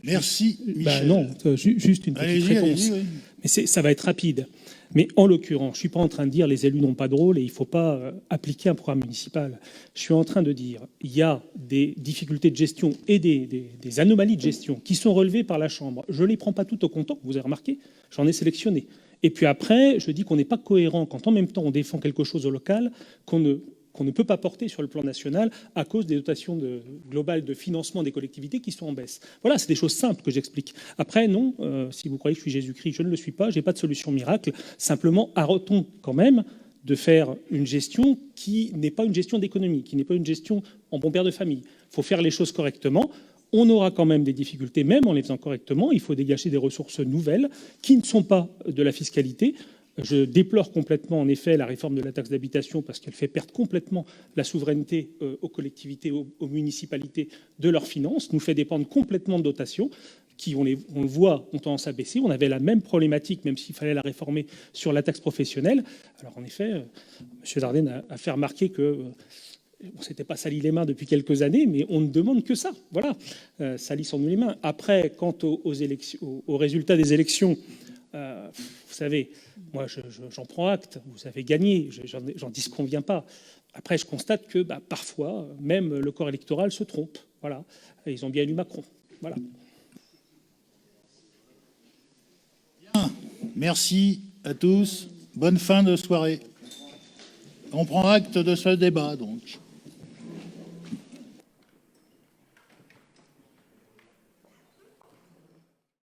Merci, Michel. Non, juste une petite réponse. Oui. Mais ça va être rapide. Mais en l'occurrence, je ne suis pas en train de dire les élus n'ont pas de rôle et il ne faut pas appliquer un programme municipal. Je suis en train de dire il y a des difficultés de gestion et des anomalies de gestion qui sont relevées par la Chambre. Je ne les prends pas toutes au comptant, vous avez remarqué, j'en ai sélectionné. Et puis après, je dis qu'on n'est pas cohérent quand en même temps on défend quelque chose au local qu'on ne peut pas porter sur le plan national à cause des dotations globales de financement des collectivités qui sont en baisse. Voilà, c'est des choses simples que j'explique. Après, non, si vous croyez que je suis Jésus-Christ, je ne le suis pas, je n'ai pas de solution miracle. Simplement, arrêtons quand même de faire une gestion qui n'est pas une gestion d'économie, qui n'est pas une gestion en bon père de famille. Il faut faire les choses correctement. On aura quand même des difficultés, même en les faisant correctement. Il faut dégager des ressources nouvelles qui ne sont pas de la fiscalité. Je déplore complètement, en effet, la réforme de la taxe d'habitation parce qu'elle fait perdre complètement la souveraineté aux collectivités, aux municipalités de leurs finances, nous fait dépendre complètement de dotations qui, on le voit, ont tendance à baisser. On avait la même problématique, même s'il fallait la réformer, sur la taxe professionnelle. Alors, en effet, M. Dardenne a fait remarquer que on ne s'était pas sali les mains depuis quelques années, mais on ne demande que ça. Voilà, salissons-nous les mains. Après, quant aux résultats des élections, vous savez, moi, j'en prends acte. Vous avez gagné, j'en disconviens pas. Après, je constate que parfois, même le corps électoral se trompe. Voilà, et ils ont bien élu Macron. Voilà. Bien. Merci à tous. Bonne fin de soirée. On prend acte de ce débat, donc.